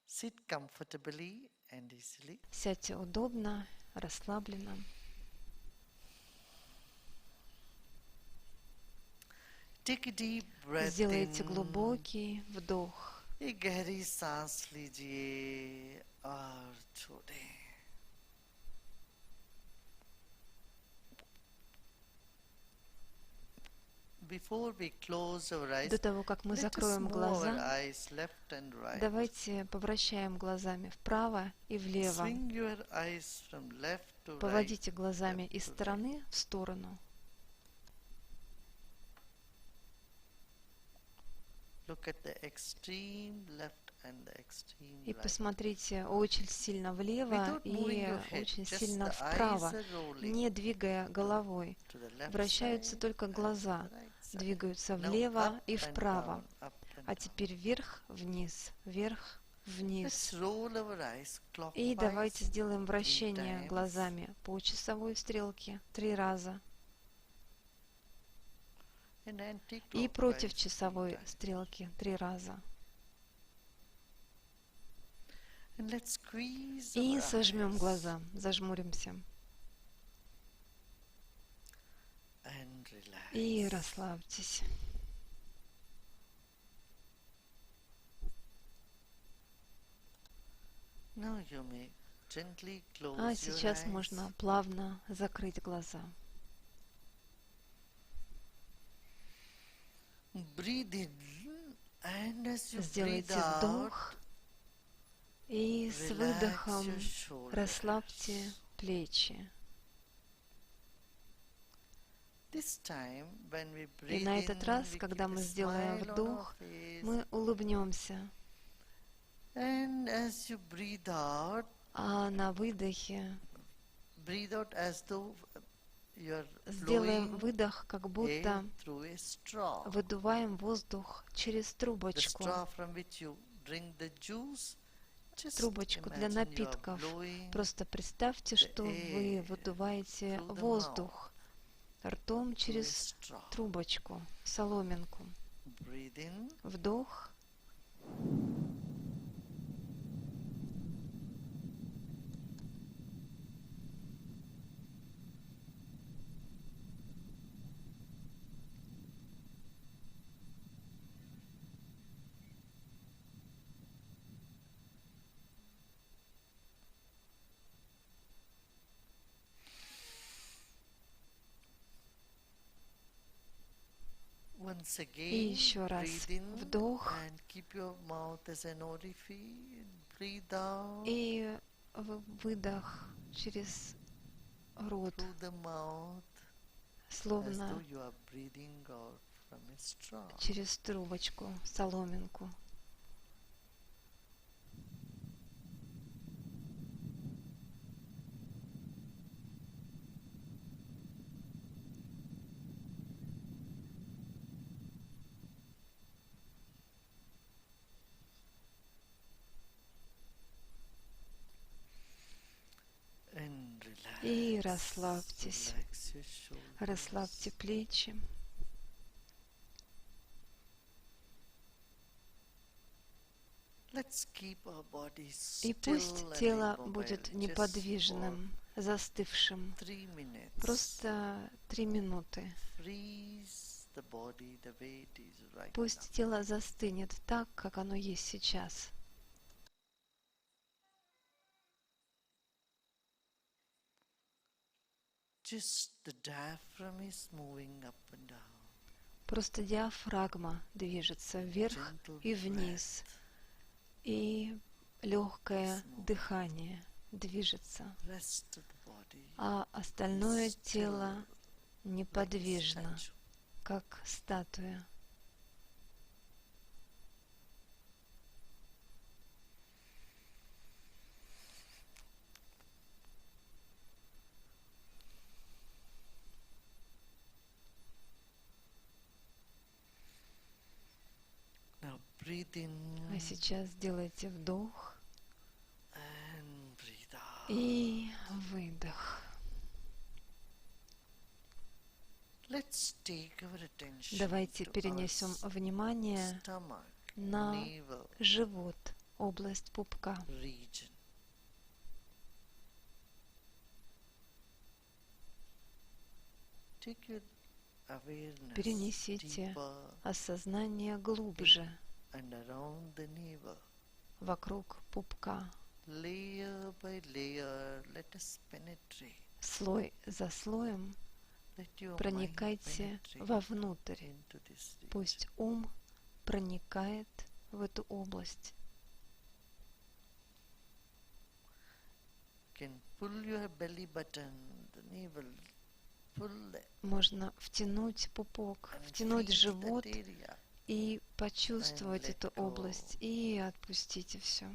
Sit comfortably and easily. Сядьте удобно, расслабленно. Take a deep breath Сделайте in. глубокий вдох. एक गहरी सांस लीजिए और छोड़ें. Before we close our eyes, До того, как мы let us закроем move our глаза, eyes left and right. давайте повращаем глазами вправо и влево. Swing your eyes from left to right. Поводите глазами из стороны в сторону. Look at the extreme left and the extreme И right. посмотрите очень сильно влево и очень сильно вправо, не двигая головой. Вращаются только глаза, двигаются влево и вправо. А теперь вверх-вниз, вверх-вниз. И давайте сделаем вращение глазами по часовой стрелке 3 раза. И против часовой стрелки 3 раза. И сожмем глаза, зажмуримся. И расслабьтесь. А сейчас можно плавно закрыть глаза. Сделайте вдох и с выдохом расслабьте плечи. И на этот раз, когда мы сделаем вдох, мы улыбнемся. А на выдохе сделаем выдох, как будто выдуваем воздух через трубочку. Трубочку для напитков. Просто представьте, что вы выдуваете воздух ртом через трубочку, соломинку. Вдох. И еще раз вдох. И выдох через рот, словно через трубочку, соломинку. И расслабьтесь. Расслабьте плечи. И пусть тело будет неподвижным, застывшим. Просто 3 минуты. Пусть тело застынет так, как оно есть сейчас. Просто диафрагма движется вверх и вниз, и легкое дыхание движется, а остальное тело неподвижно, как статуя. А сейчас сделайте вдох и выдох. Давайте перенесем внимание на живот, область пупка. region. Take your awareness Перенесите deeper осознание глубже and around the navel. вокруг пупка. Layer by layer, let us penetrate. Слой за слоем Let your mind проникайте penetrate вовнутрь. into this region. Пусть ум проникает в эту область. You can pull your belly button, the navel, pull that Можно втянуть пупок, and втянуть feel живот that area. и почувствовать And let эту go. область. И отпустите все.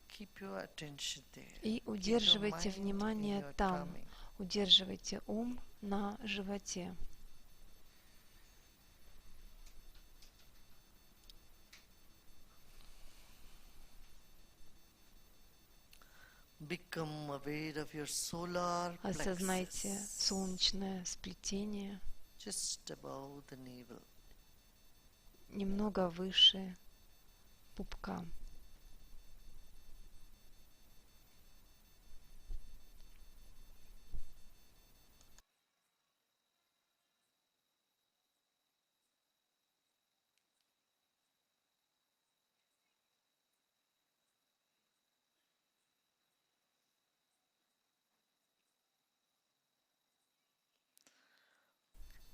Keep your attention there. И Keep your удерживайте mind in внимание your там. tummy. Удерживайте ум на животе. Become aware of your solar Осознайте plexus, солнечное сплетение just above the navel. немного выше пупка.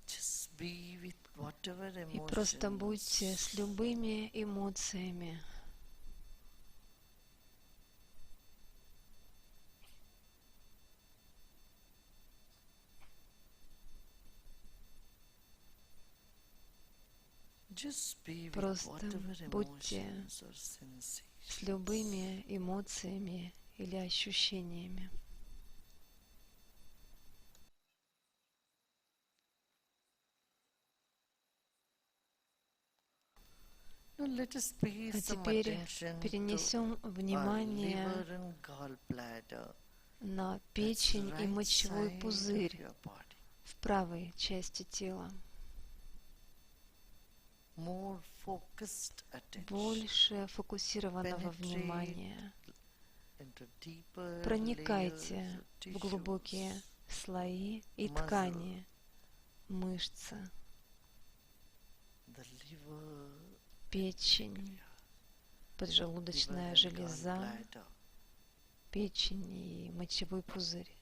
Just be with whatever И просто будьте с emotions любыми эмоциями. Just be with Просто whatever будьте emotions or с sensations. любыми эмоциями или ощущениями. Now let us pay А some теперь attention to перенесем our внимание liver and gallbladder. на That's печень и right мочевой side of пузырь your body. в правой части тела. More focused attention Больше фокусированного Penetrate внимания. into deeper Проникайте layers of в глубокие tissues, слои и muscle, ткани, мышцы, the liver, печень, поджелудочная liver and железа, gallbladder. печень и мочевой пузырь.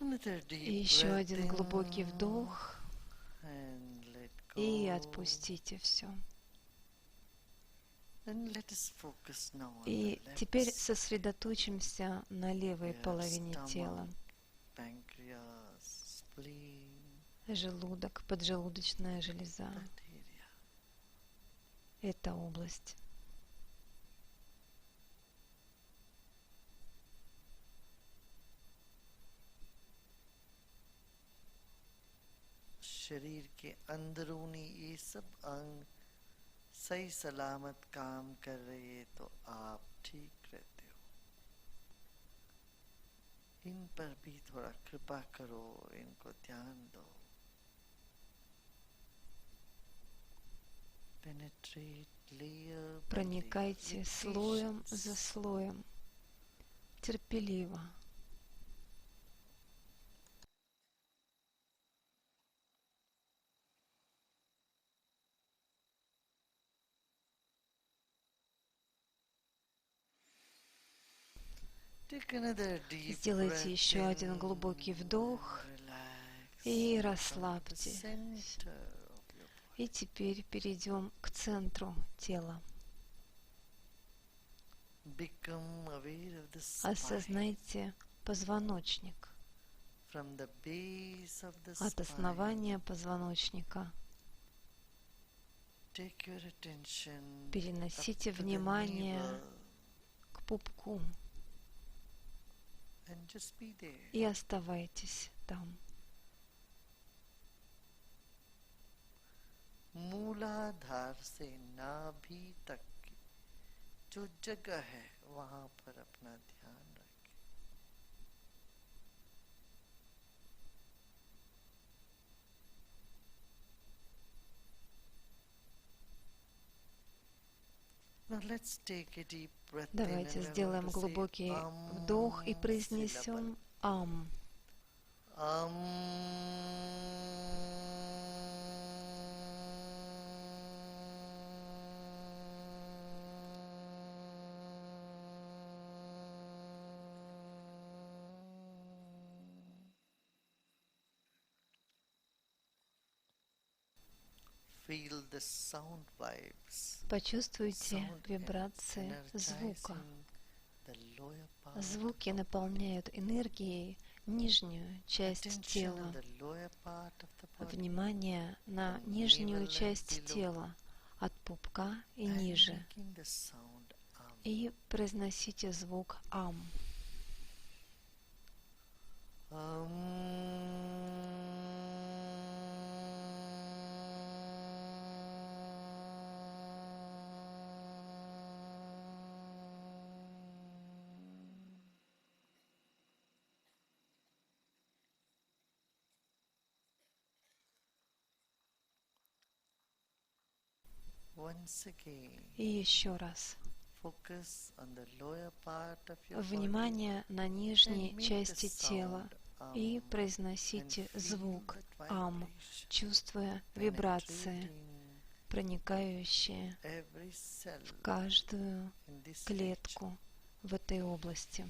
Another И deep еще breath один глубокий in вдох and let и go. отпустите все. And let us focus now on И the left теперь side. сосредоточимся на левой Your половине stomach, тела. pancreas, spleen, Желудок, поджелудочная железа. that area. Это область. शरीर के अंदरूनी ये सब अंग सही सलामत काम कर रहे तो आप ठीक रहते हो। इन पर भी थोड़ा कृपा करो, इनको ध्यान दो। Penetrate layer by Проникайте layer with слоем patience. за слоем, терпеливо. Take another deep Сделайте breath еще один in глубокий вдох and relax. и Come to the расслабьтесь. center of your body. И теперь перейдем к центру тела. Become aware of the spine. Осознайте позвоночник. From the base of the От spine, основания позвоночника take your attention переносите up to the внимание navel к пупку and just be there. и оставайтесь там. मूलाधार से नाभि तक की जो जगह है वहाँ पर अपना ध्यान रखें। Now let's take a deep breath in Давайте and we're going сделаем to say глубокий вдох и syllable. произнесем ам. Feel the sound vibes. Почувствуйте вибрации звука. Звуки наполняют энергией нижнюю часть тела. Внимание на нижнюю часть тела, от пупка и ниже. И произносите звук ам. И еще раз. Внимание на нижней части тела и произносите звук ам, чувствуя вибрации, проникающие в каждую клетку в этой области.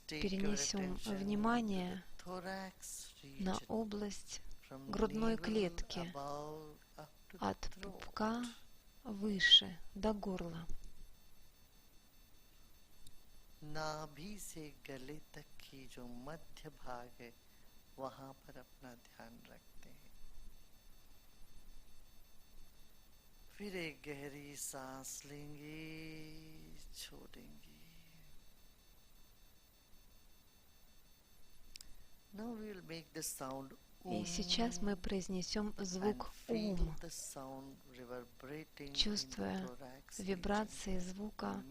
Перенесем внимание на область грудной клетки от пупка выше до горла. नाभि से गले तक की जो मध्य भाग है वहां पर अपना ध्यान रखते हैं। फिर एक गहरी सांस लेंगे, छोड़ेंगे। Now we will make the sound И сейчас мы произнесем звук ум, чувствуя вибрации звука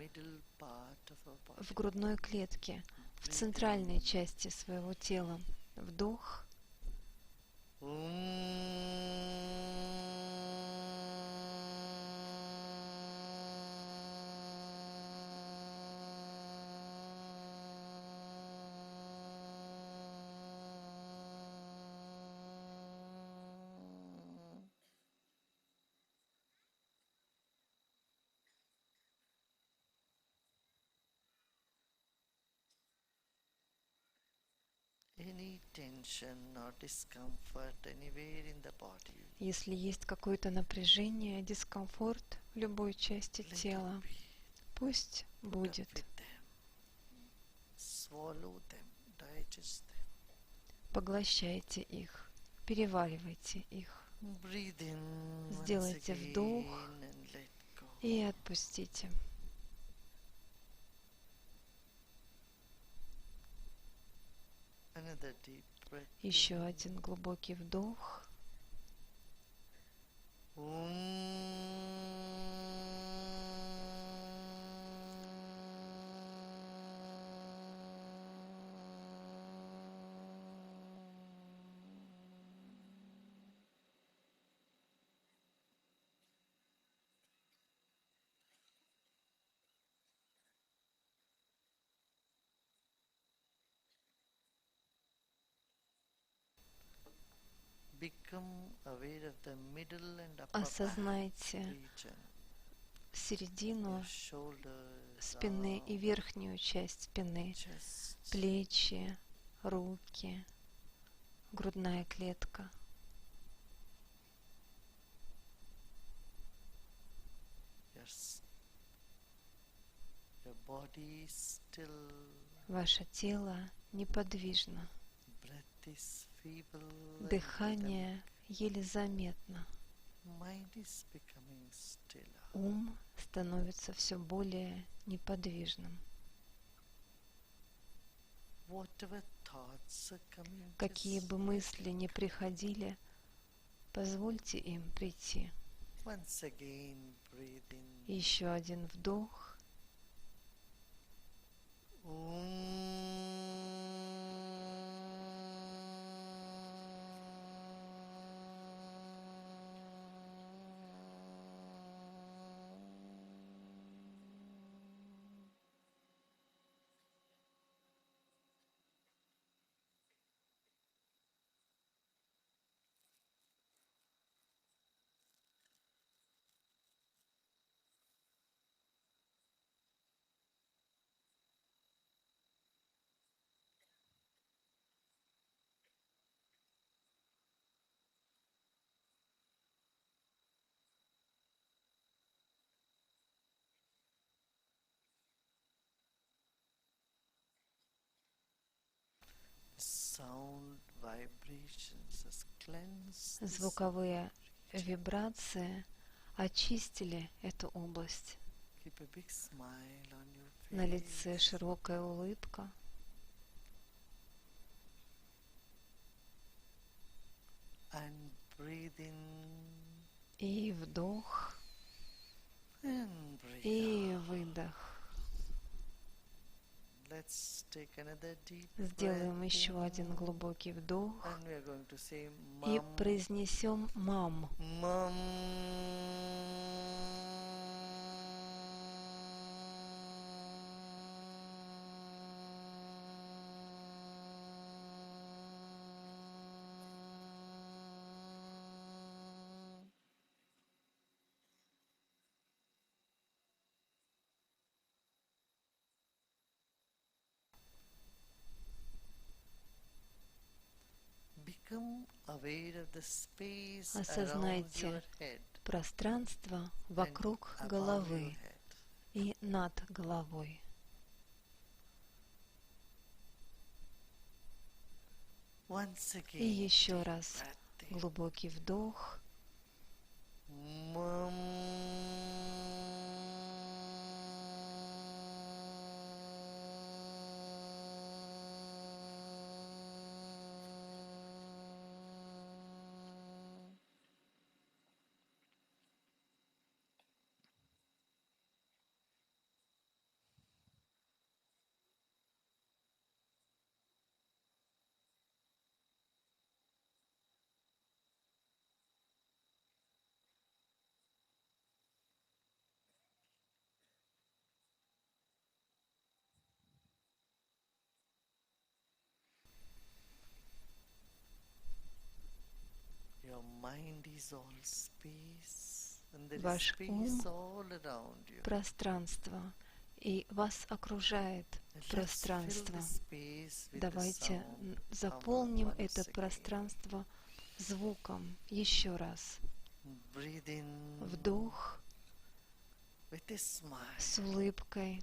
в грудной клетке, в центральной части своего тела. Вдох. Если есть какое-то напряжение, дискомфорт в любой части тела, пусть будет. Поглощайте их, переваривайте их. Сделайте вдох и отпустите. Еще один глубокий вдох. Осознайте середину спины и верхнюю часть спины, плечи, руки, грудная клетка. Ваше тело неподвижно. Дыхание еле заметно. Ум становится все более неподвижным. Какие бы мысли ни приходили, позвольте им прийти. Еще один вдох. Звуковые вибрации очистили эту область. На лице широкая улыбка. И вдох, и выдох. Сделаем еще один глубокий вдох и произнесем «мам». Осознайте пространство вокруг головы и над головой. И еще раз глубокий вдох. Ваш ум — пространство, и вас окружает пространство. Давайте заполним это пространство звуком. Еще раз. Вдох с улыбкой.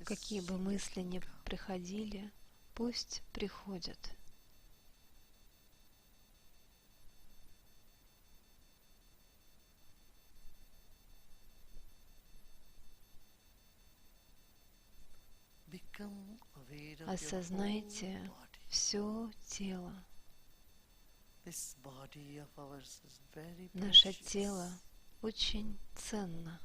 Какие бы мысли ни приходили, пусть приходят. Осознайте все тело. Наше тело очень ценно.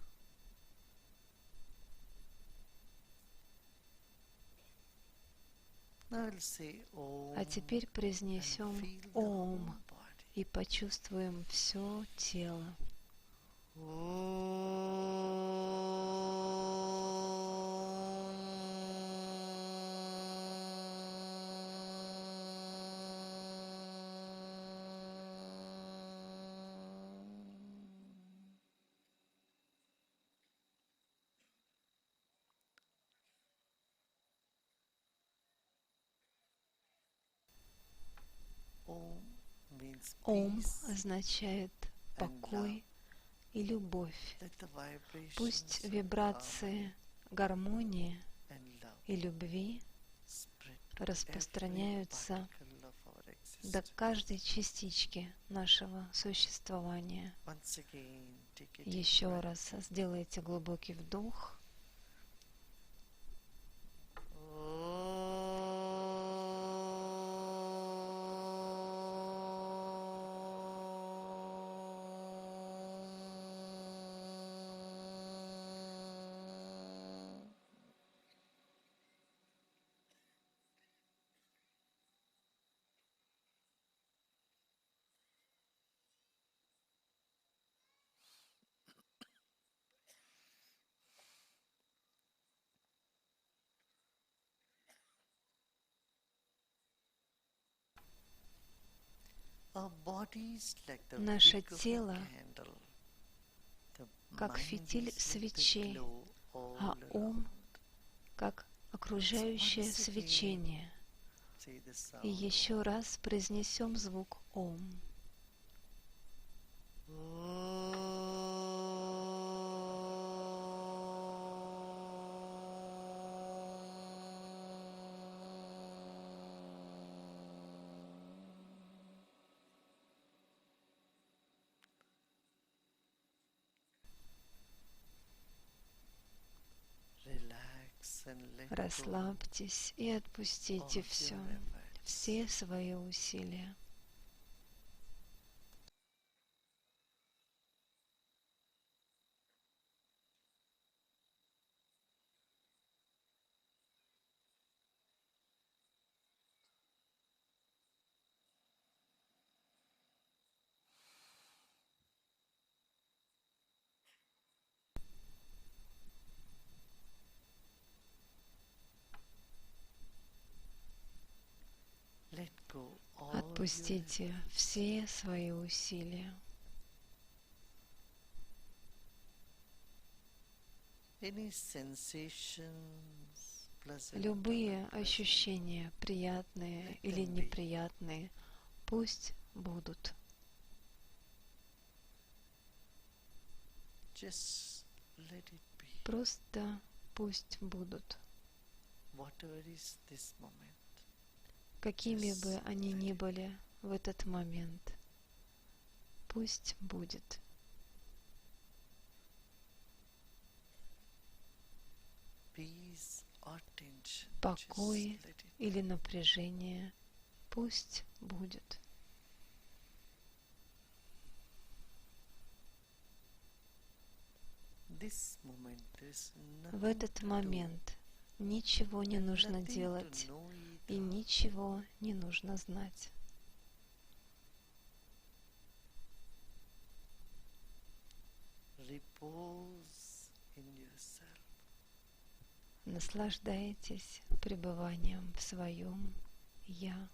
А теперь произнесем Ом и почувствуем все тело. Ом означает покой и любовь. Пусть вибрации гармонии и любви распространяются до каждой частички нашего существования. Еще раз сделайте глубокий вдох. Наше тело как фитиль свечи, а ум как окружающее свечение. И еще раз произнесем звук Ом. Расслабьтесь и отпустите все свои усилия. Отпустите все свои усилия. Любые ощущения, приятные или неприятные, пусть будут. Просто пусть будут. Какими бы они ни были в этот момент, пусть будет. Покой или напряжение, пусть будет. В этот момент ничего не нужно делать и ничего не нужно знать. Наслаждайтесь пребыванием в своем «Я».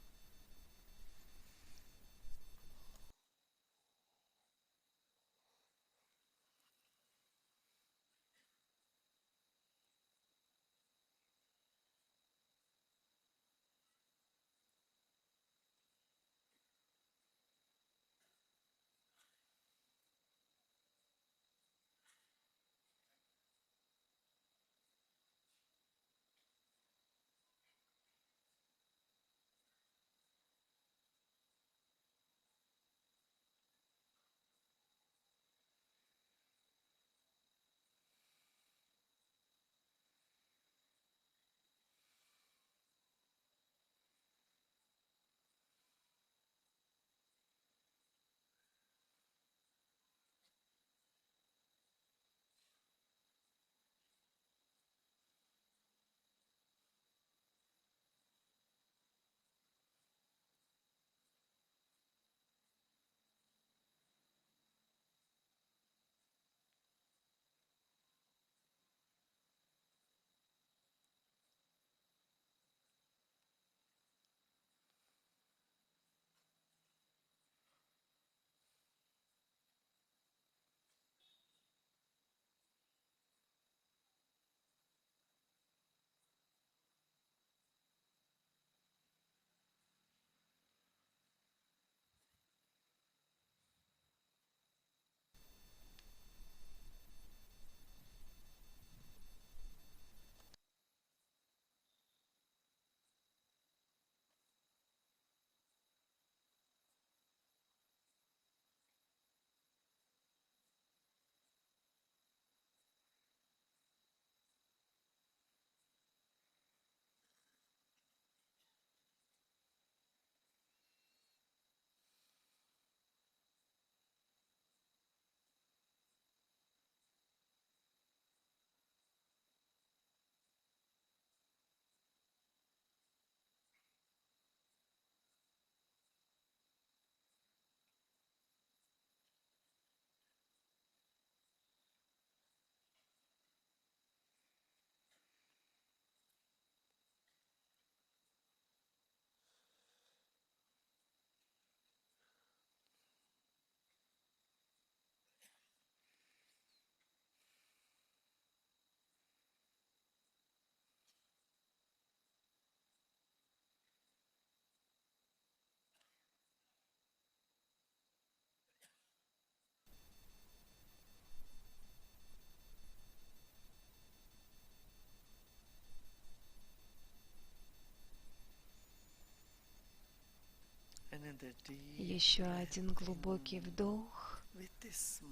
Еще один глубокий вдох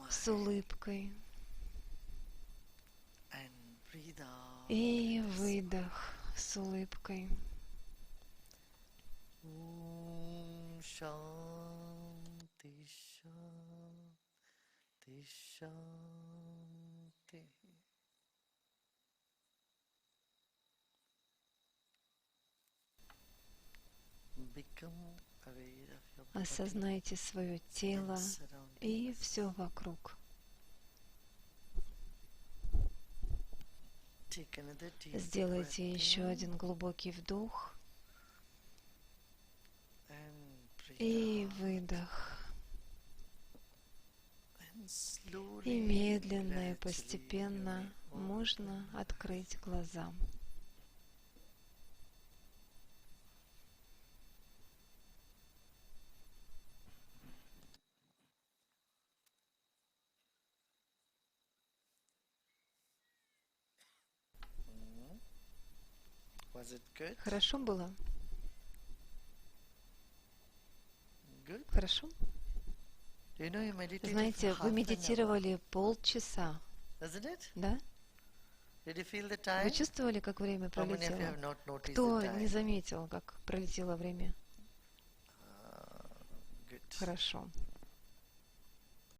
с улыбкой. И выдох с улыбкой. Shanti, Shanti, Shanti. Осознайте свое тело и все вокруг. Сделайте еще один глубокий вдох и выдох. И медленно и постепенно можно открыть глаза. Хорошо было? Хорошо? Знаете, вы медитировали полчаса, да? Вы чувствовали, как время пролетело? Кто не заметил, как пролетело время? Хорошо.